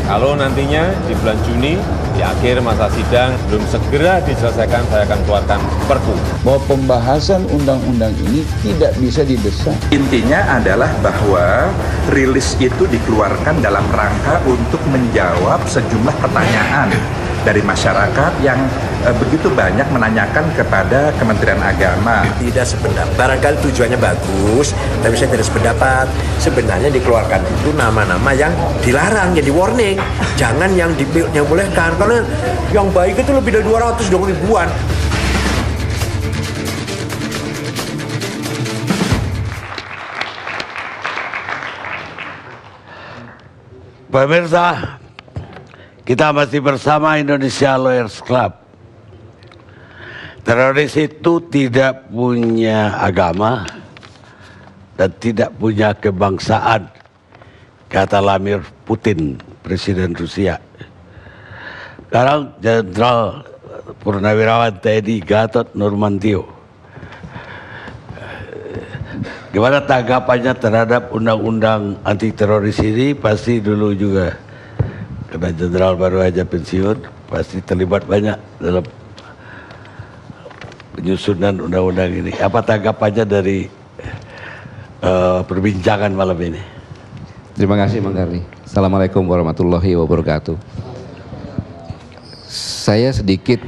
Kalau nantinya di bulan Juni, di akhir masa sidang, belum segera diselesaikan, saya akan keluarkan Perpu. Bahwa pembahasan undang-undang ini tidak bisa didesak. Intinya adalah bahwa rilis itu dikeluarkan dalam rangka untuk menjawab sejumlah pertanyaan dari masyarakat yang begitu banyak menanyakan kepada Kementerian Agama. Tidak sependapat, barangkali tujuannya bagus, tapi saya tidak sependapat. Sebenarnya dikeluarkan itu nama-nama yang dilarang, jadi warning. Jangan yang dibolehkan, karena yang baik itu lebih dari 200 ribuan. Pemirsa, kita masih bersama Indonesia Lawyers Club. Teroris itu tidak punya agama dan tidak punya kebangsaan, kata Vladimir Putin, Presiden Rusia. Sekarang Jenderal Purnawirawan TNI Gatot Nurmantio, gimana tanggapannya terhadap undang-undang anti teroris ini? Pasti dulu juga, karena jenderal baru aja pensiun, pasti terlibat banyak dalam penyusunan undang-undang ini. Apa tanggapannya dari perbincangan malam ini? Terima kasih Bang Karni. Assalamualaikum warahmatullahi wabarakatuh. Saya sedikit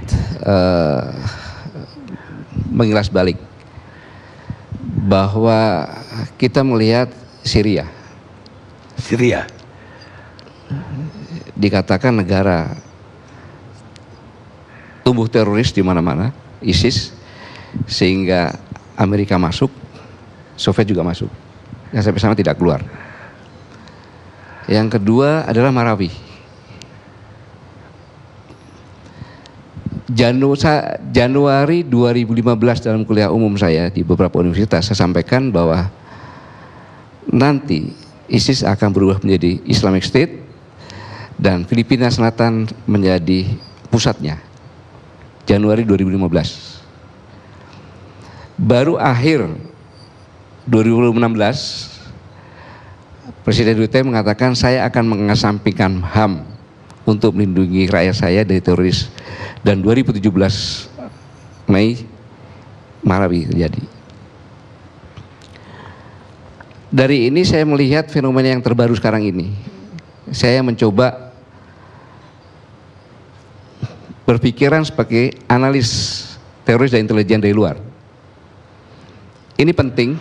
mengilas balik bahwa kita melihat Syria dikatakan negara tumbuh teroris di mana-mana, ISIS, sehingga Amerika masuk, Soviet juga masuk, yang sampai sana tidak keluar. Yang kedua adalah Marawi. Januari 2015 dalam kuliah umum saya di beberapa universitas, saya sampaikan bahwa nanti ISIS akan berubah menjadi Islamic State dan Filipina Selatan menjadi pusatnya. Januari 2015. Baru akhir 2016 Presiden Duterte mengatakan saya akan mengesampingkan HAM untuk melindungi rakyat saya dari teroris, dan 2017 Mei Marawi terjadi. Dari ini saya melihat fenomena yang terbaru sekarang ini. Saya mencoba berpikiran sebagai analis teroris dan intelijen dari luar. Ini penting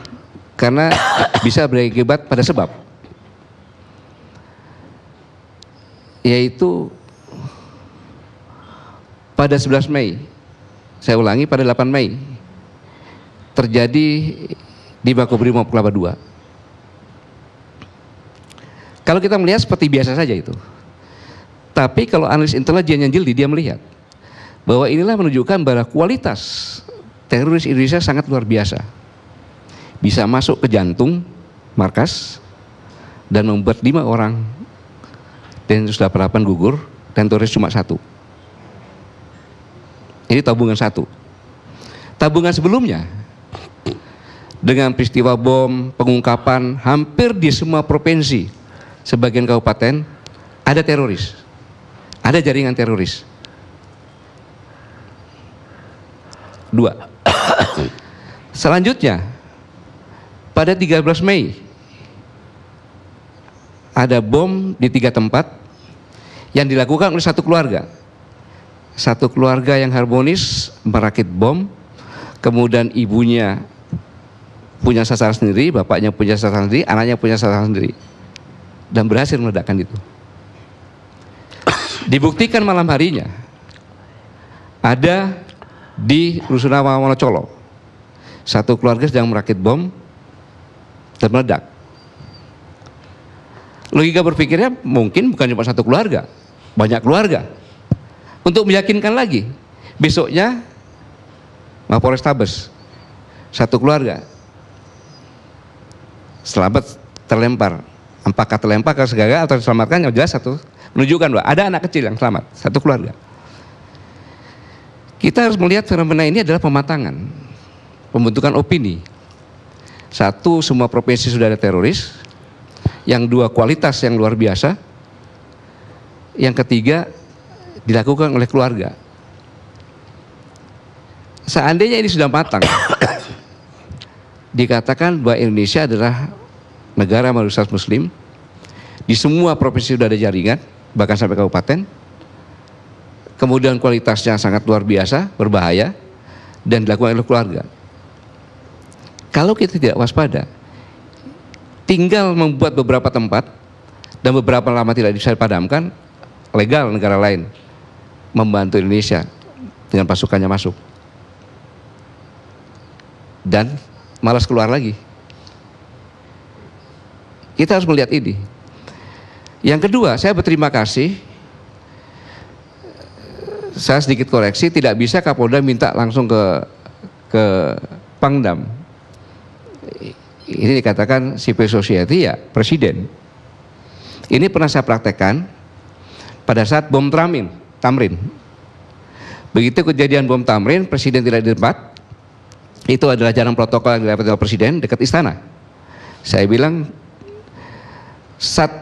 karena bisa berakibat pada sebab, yaitu pada 11 Mei, saya ulangi, pada 8 Mei terjadi di Makobrimob Kelapa II. Kalau kita melihat seperti biasa saja itu, tapi kalau analis intelijen yang jeli, dia melihat bahwa inilah menunjukkan bahwa kualitas teroris Indonesia sangat luar biasa. Bisa masuk ke jantung markas dan membuat 5 orang Densus 88 gugur dan teroris cuma 1. Ini tabungan 1. Tabungan sebelumnya dengan peristiwa bom, pengungkapan hampir di semua provinsi, sebagian kabupaten ada teroris, ada jaringan teroris. 2. Selanjutnya pada 13 Mei ada bom di 3 tempat yang dilakukan oleh satu keluarga. Satu keluarga yang harmonis merakit bom, kemudian ibunya punya sasaran sendiri, bapaknya punya sasaran sendiri, anaknya punya sasaran sendiri, dan berhasil meledakkan itu. Dibuktikan malam harinya ada di Rusunawa Wonocolo, satu keluarga sedang merakit bom dan meledak. Logika berpikirnya mungkin bukan cuma satu keluarga, banyak keluarga. Untuk meyakinkan lagi, besoknya Mapores Tabes, satu keluarga selamat terlempar. Apakah terlempar ke segala atau diselamatkan, yang jelas satu menunjukkan bahwa ada anak kecil yang selamat, satu keluarga. Kita harus melihat fenomena ini adalah pematangan, pembentukan opini. Satu, semua provinsi sudah ada teroris. Yang dua, kualitas yang luar biasa. Yang ketiga, dilakukan oleh keluarga. Seandainya ini sudah matang, dikatakan bahwa Indonesia adalah negara mayoritas Muslim, di semua provinsi sudah ada jaringan, bahkan sampai kabupaten, kemudian kualitasnya sangat luar biasa, berbahaya, dan dilakukan oleh keluarga. Kalau kita tidak waspada, tinggal membuat beberapa tempat, dan beberapa lama tidak bisa dipadamkan, legal negara lain membantu Indonesia dengan pasukannya masuk. Dan malas keluar lagi. Kita harus melihat ini. Yang kedua, saya berterima kasih. Saya sedikit koreksi, tidak bisa Kapolda minta langsung ke Pangdam. Ini dikatakan civil society, ya presiden. Ini pernah saya praktekkan pada saat bom Tamrin. Begitu kejadian bom Tamrin, presiden tidak di tempat. Itu adalah jalan protokol yang dilakukan oleh presiden dekat istana. Saya bilang Sat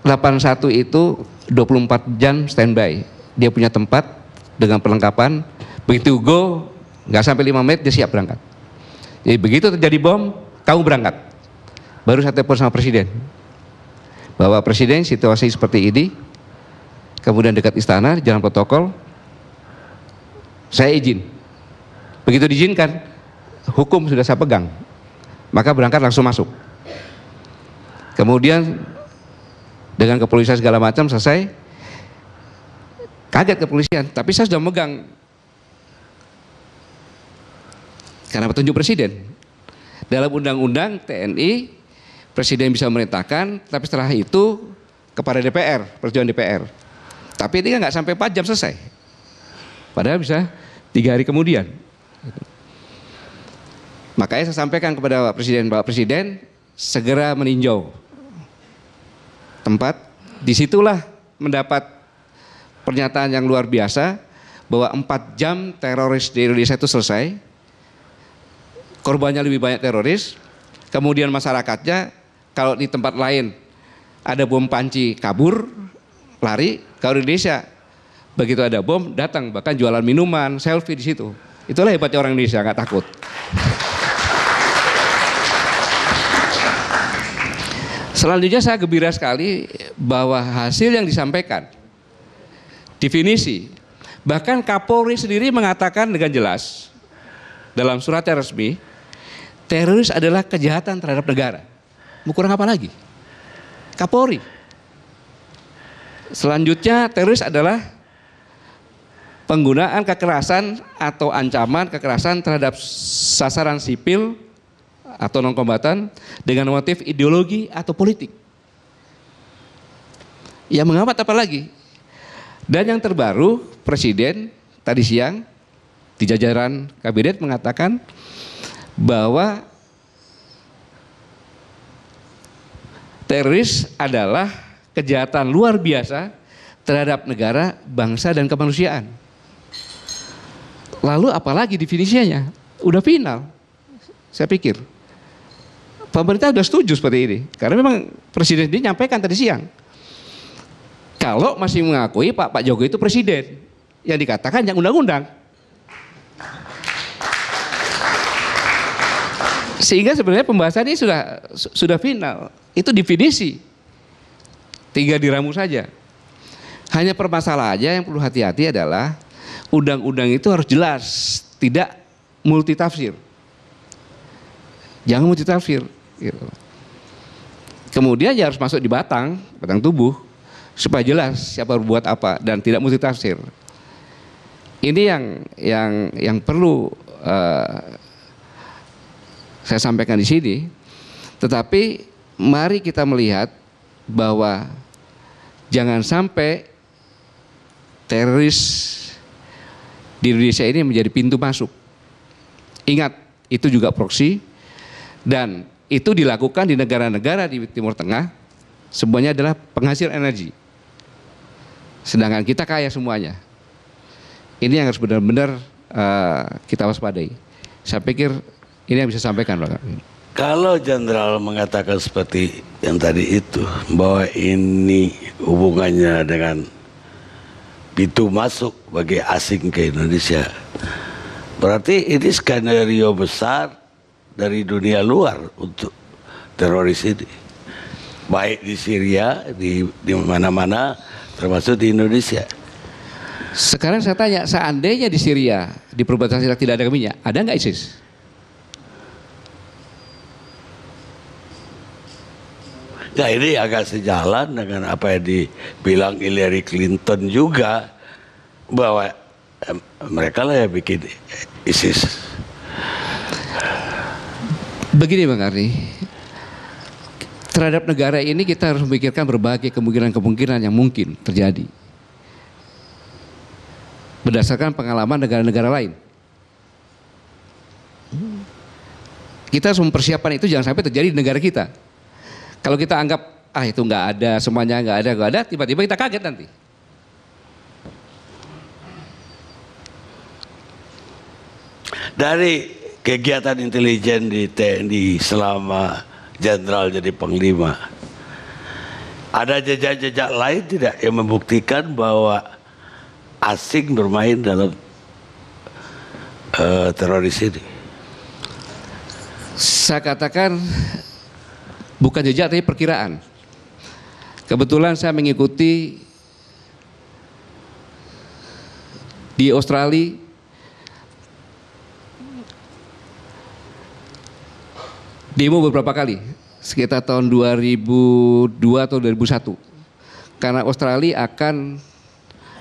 81 itu 24 jam standby. Dia punya tempat dengan perlengkapan. Begitu go, nggak sampai 5 menit dia siap berangkat. Jadi begitu terjadi bom, kamu berangkat. Baru saya telepon sama presiden, bahwa presiden situasi seperti ini, kemudian dekat istana, jalan protokol, saya izin. Begitu diizinkan, hukum sudah saya pegang, maka berangkat langsung masuk. Kemudian dengan kepolisian segala macam selesai, kaget kepolisian, tapi saya sudah megang karena petunjuk presiden. Dalam undang-undang TNI, presiden bisa memerintahkan, tapi setelah itu kepada DPR, persetujuan DPR. Tapi ini nggak sampai 4 jam selesai, padahal bisa 3 hari kemudian. Makanya saya sampaikan kepada Bapak Presiden segera meninjau tempat. Disitulah mendapat pernyataan yang luar biasa bahwa 4 jam teroris di Indonesia itu selesai. Korbannya lebih banyak teroris. Kemudian masyarakatnya, kalau di tempat lain ada bom panci kabur, lari. Kalau di Indonesia begitu ada bom datang, bahkan jualan minuman, selfie di situ. Itulah hebatnya orang Indonesia, nggak takut. Selanjutnya saya gembira sekali bahwa hasil yang disampaikan, definisi, bahkan Kapolri sendiri mengatakan dengan jelas dalam suratnya resmi, teroris adalah kejahatan terhadap negara. Mau kurang apa lagi? Kapolri. Selanjutnya teroris adalah penggunaan kekerasan atau ancaman kekerasan terhadap sasaran sipil atau non-kombatan dengan motif ideologi atau politik. Ya mengapa apa lagi? Dan yang terbaru, Presiden tadi siang di jajaran kabinet mengatakan bahwa teroris adalah kejahatan luar biasa terhadap negara, bangsa, dan kemanusiaan. Lalu apalagi definisinya? Udah final, saya pikir. Pemerintah sudah setuju seperti ini, karena memang presiden ini nyampaikan tadi siang. Kalau masih mengakui Pak Jokowi itu presiden, yang dikatakan yang undang-undang. Sehingga sebenarnya pembahasan ini sudah final. Itu definisi, tinggal diramu saja. Hanya permasalahannya yang perlu hati-hati adalah undang-undang itu harus jelas, tidak multitafsir. Jangan multitafsir. Gitu. Kemudian ya harus masuk di batang tubuh supaya jelas siapa berbuat apa dan tidak multitafsir. Ini yang perlu saya sampaikan di sini. Tetapi mari kita melihat bahwa jangan sampai teroris di Indonesia ini menjadi pintu masuk. Ingat, itu juga proksi dan itu dilakukan di negara-negara di Timur Tengah, semuanya adalah penghasil energi. Sedangkan kita kaya semuanya. Ini yang harus benar-benar kita waspadai. Saya pikir ini yang bisa sampaikan, Pak. Kalau jenderal mengatakan seperti yang tadi itu, bahwa ini hubungannya dengan pintu masuk bagi asing ke Indonesia. Berarti ini skenario besar dari dunia luar untuk teroris ini. Baik di Syria, di mana-mana, termasuk di Indonesia. Sekarang saya tanya, seandainya di Syria, di perbatasan Syria tidak ada minyak, ada nggak ISIS? Ya ini agak sejalan dengan apa yang dibilang Hillary Clinton juga, bahwa mereka lah yang bikin ISIS. Begini Bang Arni, terhadap negara ini kita harus memikirkan berbagai kemungkinan-kemungkinan yang mungkin terjadi berdasarkan pengalaman negara-negara lain. Kita harus mempersiapkan itu jangan sampai terjadi di negara kita. Kalau kita anggap itu nggak ada, semuanya nggak ada, tiba-tiba kita kaget nanti. Dari kegiatan intelijen di TNI selama jenderal jadi panglima, ada jejak-jejak lain tidak yang membuktikan bahwa asing bermain dalam teroris ini? Saya katakan bukan jejak tapi perkiraan. Kebetulan saya mengikuti di Australia demo beberapa kali, sekitar tahun 2002 atau 2001. Karena Australia akan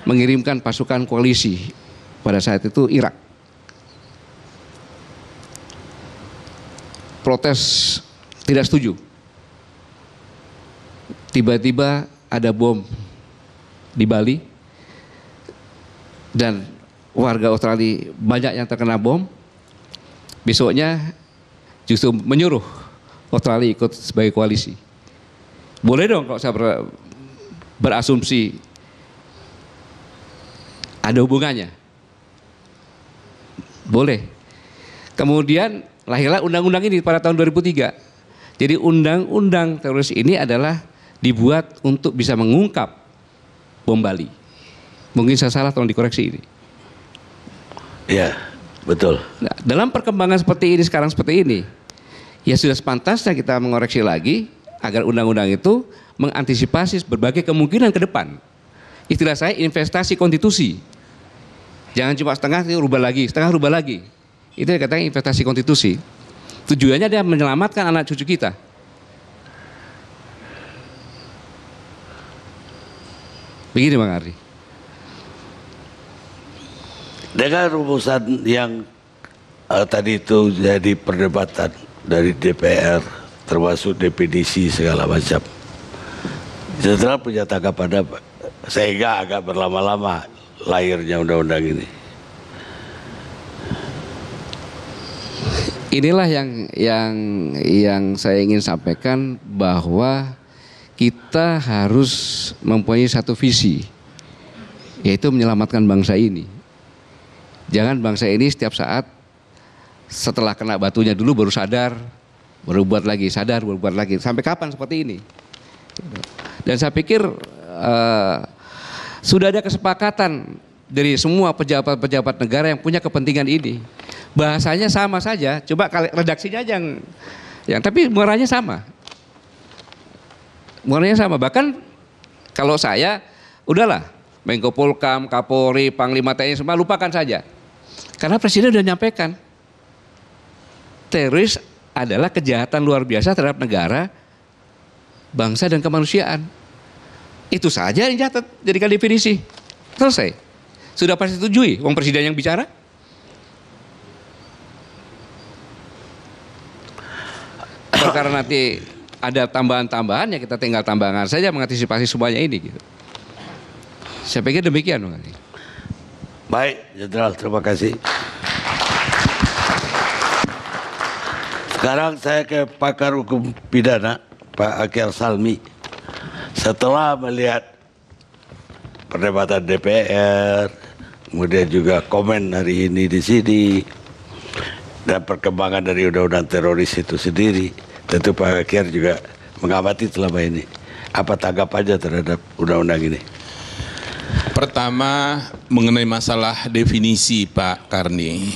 mengirimkan pasukan koalisi pada saat itu Irak. Protes tidak setuju. Tiba-tiba ada bom di Bali dan warga Australia banyak yang terkena bom. Besoknya justru menyuruh Australia ikut sebagai koalisi. Boleh dong kalau saya berasumsi ada hubungannya. Boleh. Kemudian lahirlah undang-undang ini pada tahun 2003. Jadi undang-undang teroris ini adalah dibuat untuk bisa mengungkap bom Bali. Mungkin saya salah, tolong dikoreksi ini. Ya, betul. Nah, dalam perkembangan seperti ini sekarang seperti ini, ya sudah sepantasnya kita mengoreksi lagi agar undang-undang itu mengantisipasi berbagai kemungkinan ke depan. Istilah saya investasi konstitusi. Jangan cuma setengah rubah lagi, setengah rubah lagi. Itu yang dikatakan investasi konstitusi. Tujuannya dia menyelamatkan anak cucu kita. Begini Bang Ardi. Dengan rumusan yang tadi itu jadi perdebatan dari DPR, termasuk definisi segala macam, jenderal punya tanggapan apa? Sehingga agak berlama-lama lahirnya undang-undang ini. Inilah yang saya ingin sampaikan, bahwa kita harus mempunyai satu visi, yaitu menyelamatkan bangsa ini. Jangan bangsa ini setiap saat setelah kena batunya dulu baru sadar, baru buat lagi, sadar, baru buat lagi. Sampai kapan seperti ini? Dan saya pikir sudah ada kesepakatan dari semua pejabat-pejabat negara yang punya kepentingan ini. Bahasanya sama saja, coba redaksinya aja yang tapi muaranya sama. Muaranya sama. Bahkan kalau saya, udahlah, Menko Polkam, Kapolri, Panglima TNI semua lupakan saja. Karena Presiden sudah menyampaikan, teroris adalah kejahatan luar biasa terhadap negara, bangsa dan kemanusiaan. Itu saja yang catat, jadikan definisi. Selesai. Sudah pasti setujui, wong Presiden yang bicara. Karena nanti ada tambahan-tambahan, ya kita tinggal tambahan saja mengantisipasi semuanya ini. Gitu. Saya pikir demikian. Baik, Jenderal, terima kasih. Sekarang saya ke pakar hukum pidana, Pak Akhil Salmi. Setelah melihat perdebatan DPR, kemudian juga komen hari ini di sini, dan perkembangan dari undang-undang teroris itu sendiri, tentu Pak Akhil juga mengamati selama ini. Apa tanggapannya terhadap undang-undang ini? Pertama, mengenai masalah definisi Pak Karni.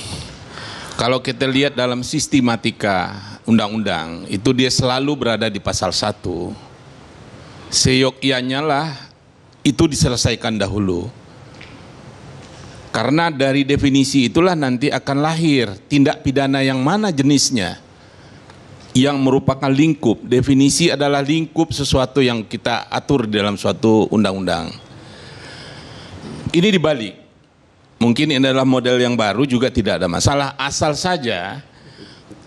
Kalau kita lihat dalam sistematika undang-undang, itu dia selalu berada di pasal 1. Seyogyanya lah itu diselesaikan dahulu. Karena dari definisi itulah nanti akan lahir tindak pidana yang mana jenisnya yang merupakan lingkup. Definisi adalah lingkup sesuatu yang kita atur dalam suatu undang-undang. Ini dibalik. Mungkin ini adalah model yang baru, juga tidak ada masalah. Asal saja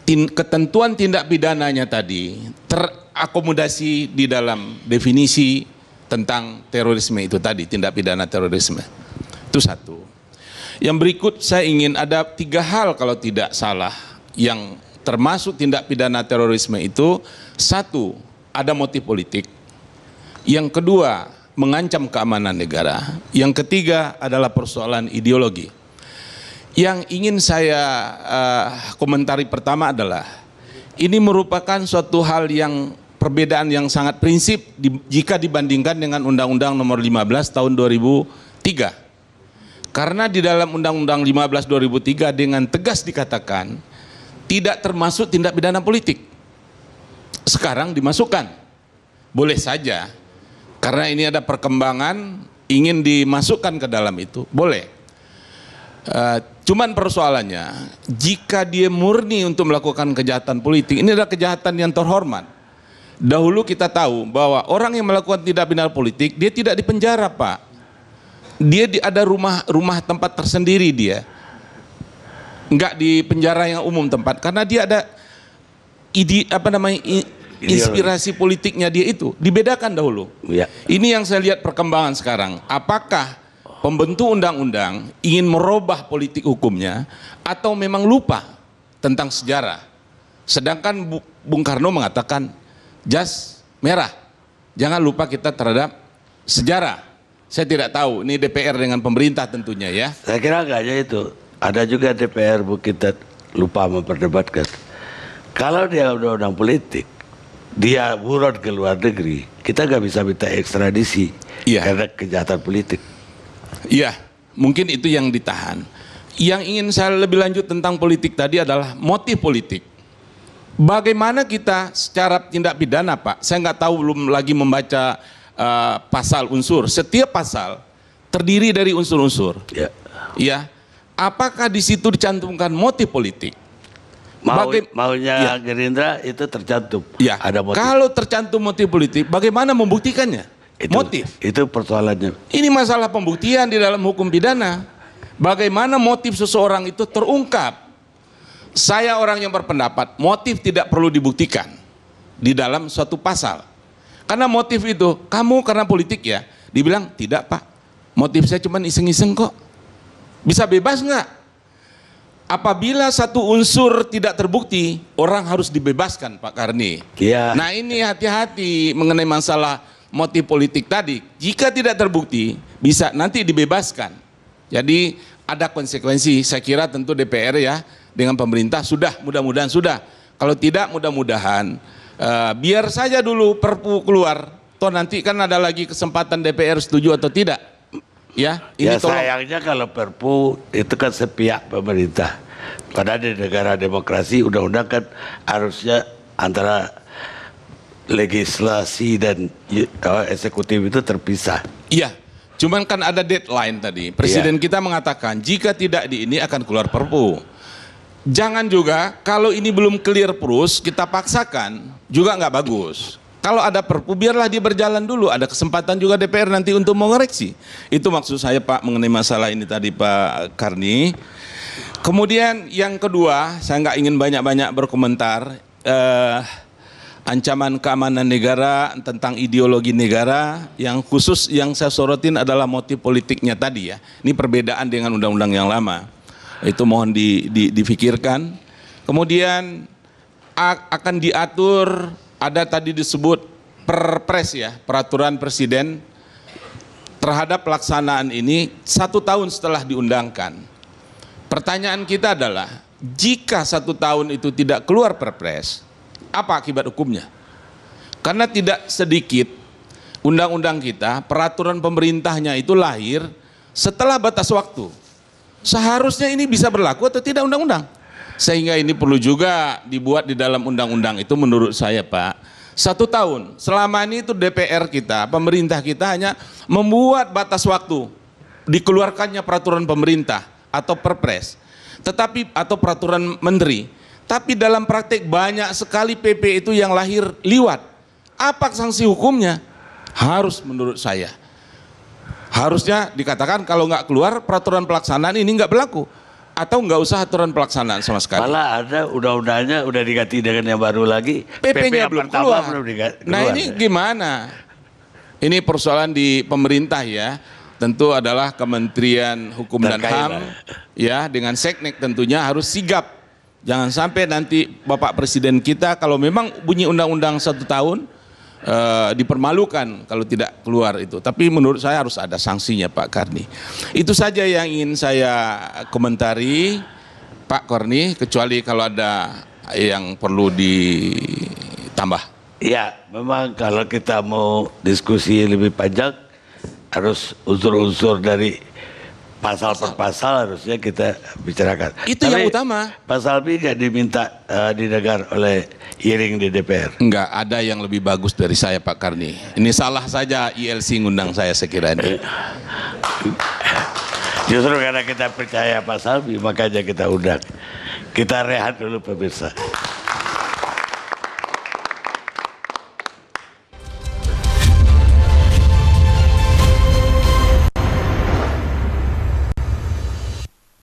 ketentuan tindak pidananya tadi terakomodasi di dalam definisi tentang terorisme itu tadi, tindak pidana terorisme. Itu satu. Yang berikut saya ingin ada 3 hal kalau tidak salah yang termasuk tindak pidana terorisme itu. 1, ada motif politik. Yang kedua, mengancam keamanan negara. Yang ketiga adalah persoalan ideologi. Yang ingin saya komentari pertama adalah ini merupakan suatu hal yang perbedaan yang sangat prinsip jika dibandingkan dengan Undang-Undang Nomor 15 Tahun 2003. Karena di dalam Undang-Undang 15 2003 dengan tegas dikatakan tidak termasuk tindak pidana politik. Sekarang dimasukkan. Boleh saja. Karena ini ada perkembangan ingin dimasukkan ke dalam itu. Boleh. Cuman persoalannya, jika dia murni untuk melakukan kejahatan politik, ini adalah kejahatan yang terhormat. Dahulu kita tahu bahwa orang yang melakukan tindak pidana politik, dia tidak dipenjara, Pak. Dia ada rumah tempat tersendiri dia. Enggak di penjara yang umum tempat, karena dia ada inspirasi politiknya dia itu. Dibedakan dahulu. Ya. Ini yang saya lihat perkembangan sekarang. Apakah pembentuk undang-undang ingin merubah politik hukumnya atau memang lupa tentang sejarah? Sedangkan Bung Karno mengatakan jas merah, jangan lupa kita terhadap sejarah. Saya tidak tahu, ini DPR dengan pemerintah tentunya ya. Saya kira enggak aja itu, ada juga DPR kita lupa memperdebatkan. Kalau dia undang-undang politik, dia buron ke luar negeri, kita nggak bisa minta ekstradisi karena kejahatan politik. Iya, mungkin itu yang ditahan. Yang ingin saya lebih lanjut tentang politik tadi adalah motif politik. Bagaimana kita secara tindak pidana, Pak? Saya nggak tahu, belum lagi membaca pasal unsur. Setiap pasal terdiri dari unsur-unsur. Ya. Ya. Apakah di situ dicantumkan motif politik? Maunya Gerindra itu tercantum. Ya. Ada motif. Kalau tercantum motif politik, bagaimana membuktikannya? Motif. Itu persoalannya. Ini masalah pembuktian di dalam hukum pidana. Bagaimana motif seseorang itu terungkap? Saya orang yang berpendapat motif tidak perlu dibuktikan di dalam suatu pasal. Karena motif itu, kamu karena politik ya, dibilang tidak Pak, motif saya cuma iseng-iseng kok. Bisa bebas nggak? Apabila satu unsur tidak terbukti, orang harus dibebaskan Pak Karni. Ya. Nah ini hati-hati mengenai masalah motif politik tadi. Jika tidak terbukti, bisa nanti dibebaskan. Jadi ada konsekuensi, saya kira tentu DPR ya, dengan pemerintah sudah, mudah-mudahan sudah. Kalau tidak, mudah-mudahan biar saja dulu Perpu keluar. Toh nanti kan ada lagi kesempatan DPR setuju atau tidak. Ya, ini ya sayangnya kalau Perpu itu kan sepihak pemerintah. Karena di negara demokrasi undang-undang kan harusnya antara legislasi dan eksekutif itu terpisah. Iya, cuman kan ada deadline tadi. Presiden kita mengatakan jika tidak ini akan keluar Perpu. Jangan juga kalau ini belum clear terus kita paksakan juga nggak bagus. Kalau ada Perpu biarlah dia berjalan dulu, ada kesempatan juga DPR nanti untuk mengoreksi. Itu maksud saya Pak mengenai masalah ini tadi Pak Karni. Kemudian yang kedua, saya nggak ingin banyak-banyak berkomentar. Ancaman keamanan negara, tentang ideologi negara, yang khusus yang saya sorotin adalah motif politiknya tadi ya. Ini perbedaan dengan undang-undang yang lama. Itu mohon difikirkan. Kemudian akan diatur, ada tadi disebut perpres ya, peraturan presiden terhadap pelaksanaan ini 1 tahun setelah diundangkan. Pertanyaan kita adalah, jika 1 tahun itu tidak keluar perpres, apa akibat hukumnya? Karena tidak sedikit undang-undang kita, peraturan pemerintahnya itu lahir setelah batas waktu. Seharusnya ini bisa berlaku atau tidak undang-undang. Sehingga ini perlu juga dibuat di dalam undang-undang itu menurut saya Pak. 1 tahun, selama ini itu DPR kita, pemerintah kita hanya membuat batas waktu. Dikeluarkannya peraturan pemerintah atau perpres. Tetapi atau peraturan menteri. Tapi dalam praktek banyak sekali PP itu yang lahir liwat. Apa sanksi hukumnya? Harus menurut saya. Harusnya dikatakan kalau nggak keluar peraturan pelaksanaan ini nggak berlaku. Atau nggak usah aturan pelaksanaan sama sekali. Malah ada undang-undangnya udah diganti dengan yang baru lagi. PP-nya belum keluar. keluar. Nah ini gimana? Ini persoalan di pemerintah ya. Tentu adalah Kementerian Hukum dan HAM ya dengan Seknek tentunya harus sigap. Jangan sampai nanti Bapak Presiden kita kalau memang bunyi undang-undang 1 tahun dipermalukan kalau tidak keluar itu. Tapi menurut saya harus ada sanksinya Pak Karni. Itu saja yang ingin saya komentari Pak Karni, kecuali kalau ada yang perlu ditambah. Ya, memang kalau kita mau diskusi lebih panjang harus unsur-unsur dari pasal per pasal harusnya kita bicarakan. Itu yang utama. Pasal B nggak diminta didengar oleh hearing di DPR. Enggak, ada yang lebih bagus dari saya Pak Karni. Ini salah saja ILC ngundang saya kira ini. Justru karena kita percaya pasal B makanya kita undang. Kita rehat dulu pemirsa.